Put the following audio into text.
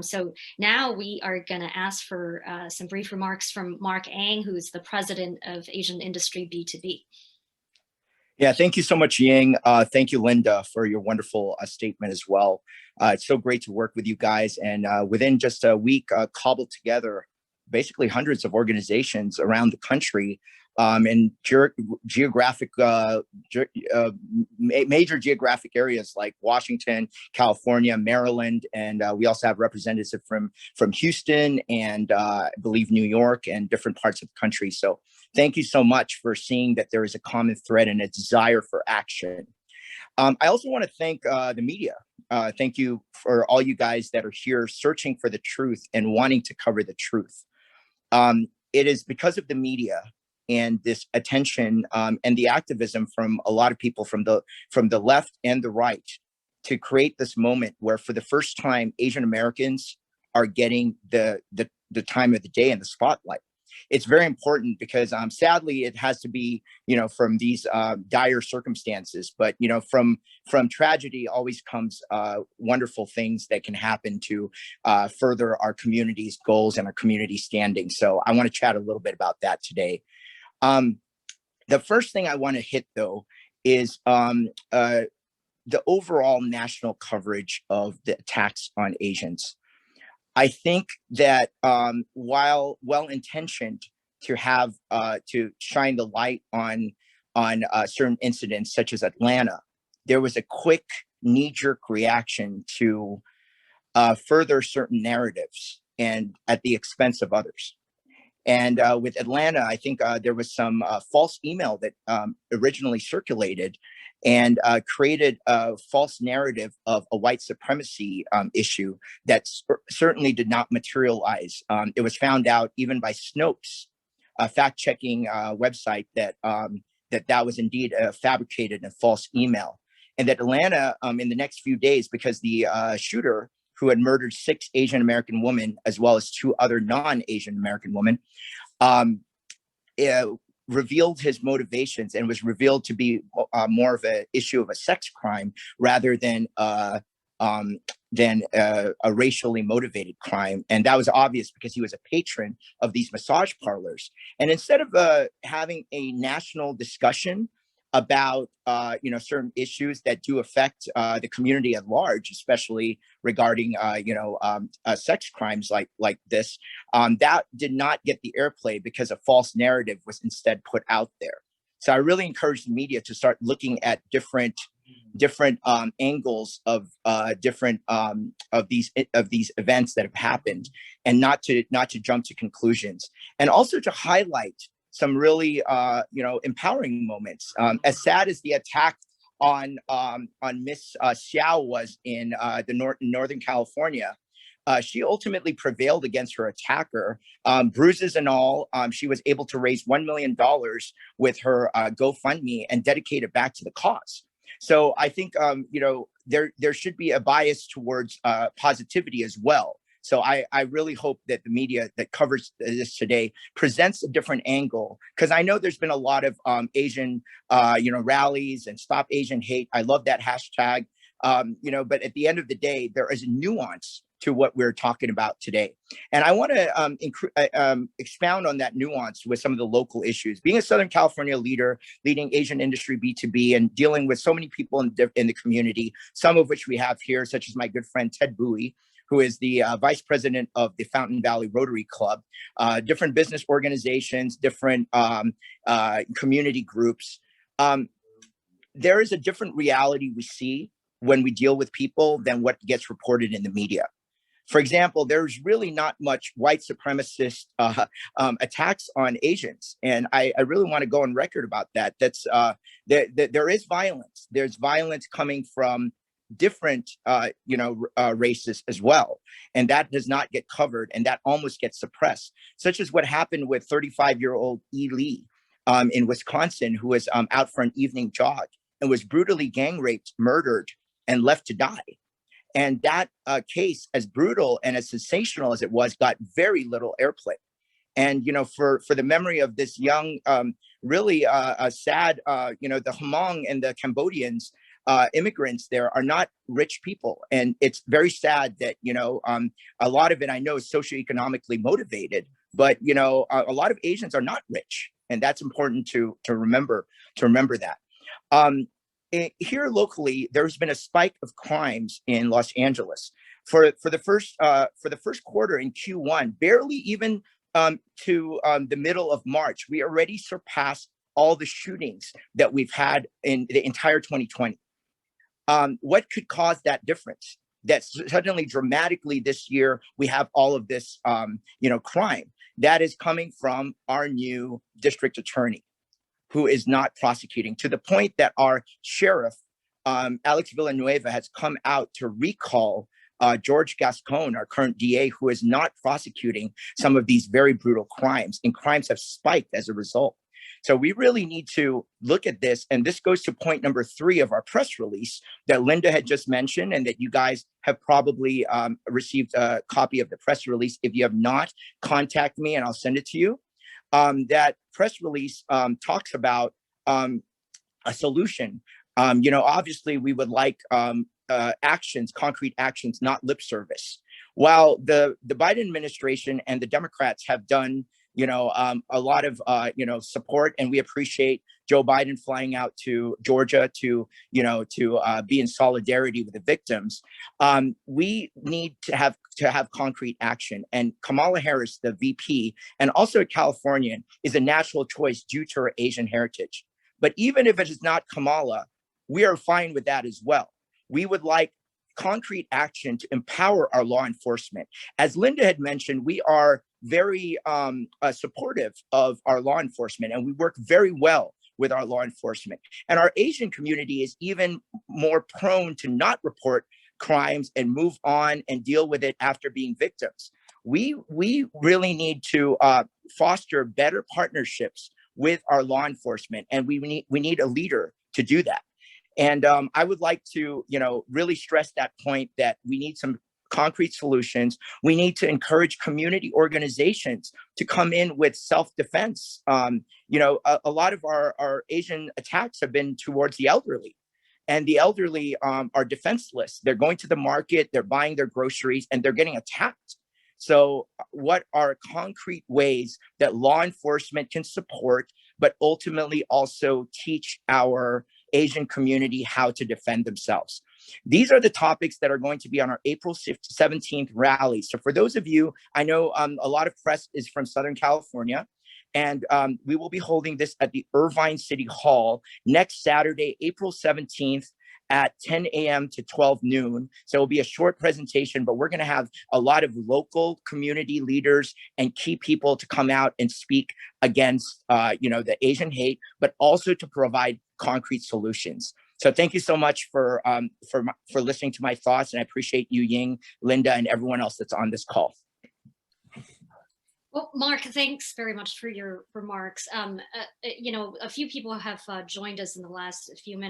So now we are going to ask for some brief remarks from Marc Ang, who's the president of Asian Industry B2B. Yeah, thank you so much, Ying. Thank you, Linda, for your wonderful statement as well. It's so great to work with you guys. And within just a week, cobbled together basically hundreds of organizations around the country in geographic, major geographic areas like Washington, California, Maryland, and we also have representatives from Houston and I believe New York and different parts of the country. So thank you so much for seeing that there is a common thread and a desire for action. I also want to thank the media. Thank you for all you guys that are here searching for the truth and wanting to cover the truth. It is because of the media and this attention and the activism from a lot of people from the left and the right to create this moment where for the first time Asian Americans are getting the time of the day in the spotlight. It's very important because sadly it has to be, from these dire circumstances, but from tragedy always comes wonderful things that can happen to further our community's goals and our community standing. So I want to chat a little bit about that today. The first thing I want to hit though is the overall national coverage of the attacks on Asians. I think that while well-intentioned to have to shine the light on certain incidents such as Atlanta, there was a quick knee-jerk reaction to further certain narratives and at the expense of others. And with Atlanta, I think there was some false email that originally circulated and created a false narrative of a white supremacy issue that certainly did not materialize. It was found out even by Snopes, a fact-checking website, that that was indeed a fabricated and false email. And that Atlanta, in the next few days, because the shooter who had murdered 6 Asian American women, as well as 2 other non-Asian American women, revealed his motivations and was revealed to be more of an issue of a sex crime rather than a racially motivated crime. And that was obvious because he was a patron of these massage parlors. And instead of having a national discussion about certain issues that do affect the community at large, especially regarding sex crimes like this, that did not get the airplay because a false narrative was instead put out there. So I really encourage the media to start looking at different angles of these events that have happened, and not to jump to conclusions, and also to highlight some really empowering moments. As sad as the attack on Miss Xiao was in Northern California, she ultimately prevailed against her attacker, bruises and all. She was able to raise $1 million with her GoFundMe and dedicate it back to the cause. So I think there should be a bias towards positivity as well. So I really hope that the media that covers this today presents a different angle, because I know there's been a lot of Asian, rallies and Stop Asian Hate. I love that hashtag, but at the end of the day, there is a nuance to what we're talking about today. And I want to expound on that nuance with some of the local issues. Being a Southern California leader, leading Asian Industry B2B, and dealing with so many people in the community, some of which we have here, such as my good friend Ted Bowie, who is the vice president of the Fountain Valley Rotary Club, different business organizations, different community groups. There is a different reality we see when we deal with people than what gets reported in the media. For example, there's really not much white supremacist attacks on Asians. And I really want to go on record about that. There is violence. There's violence coming from different races as well, and that does not get covered, and that almost gets suppressed, such as what happened with 35-year-old E. Lee in Wisconsin, who was out for an evening jog and was brutally gang raped, murdered, and left to die. And that case, as brutal and as sensational as it was, got very little airplay. And for the memory of this young, really sad, the Hmong and the Cambodians, immigrants there are not rich people. And it's very sad that, a lot of it I know is socioeconomically motivated, but, a lot of Asians are not rich. And that's important to remember that. Here locally, there's been a spike of crimes in Los Angeles for the first quarter in Q1, barely even to the middle of March. We already surpassed all the shootings that we've had in the entire 2020. What could cause that difference? That suddenly, dramatically, this year we have all of this, crime that is coming from our new district attorney, who is not prosecuting, to the point that our sheriff, Alex Villanueva, has come out to recall George Gascon, our current DA, who is not prosecuting some of these very brutal crimes, and crimes have spiked as a result. So we really need to look at this. And this goes to point number 3 of our press release that Linda had just mentioned, and that you guys have probably received a copy of the press release. If you have not, contact me and I'll send it to you. That press release talks about a solution. Obviously we would like actions, concrete actions, not lip service. While the Biden administration and the Democrats have done, a lot of, support, and we appreciate Joe Biden flying out to Georgia to be in solidarity with the victims. We need to have concrete action. And Kamala Harris, the VP, and also a Californian, is a natural choice due to her Asian heritage. But even if it is not Kamala, we are fine with that as well. We would like concrete action to empower our law enforcement. As Linda had mentioned, we are very supportive of our law enforcement, and we work very well with our law enforcement. And our Asian community is even more prone to not report crimes and move on and deal with it after being victims. We really need to foster better partnerships with our law enforcement, and we need a leader to do that. And I would like to, really stress that point, that we need some concrete solutions. We need to encourage community organizations to come in with self-defense. A lot of our Asian attacks have been towards the elderly, and the elderly are defenseless. They're going to the market, they're buying their groceries, and they're getting attacked. So what are concrete ways that law enforcement can support, but ultimately also teach our Asian community how to defend themselves? These are the topics that are going to be on our April 17th rally. So for those of you, I know a lot of press is from Southern California, and we will be holding this at the Irvine City Hall next Saturday, April 17th at 10 a.m. to 12 noon. So it'll be a short presentation, but we're going to have a lot of local community leaders and key people to come out and speak against, the Asian hate, but also to provide concrete solutions. So thank you so much for listening to my thoughts, and I appreciate you, Ying, Linda, and everyone else that's on this call. Well, Marc, thanks very much for your remarks. A few people have joined us in the last few minutes.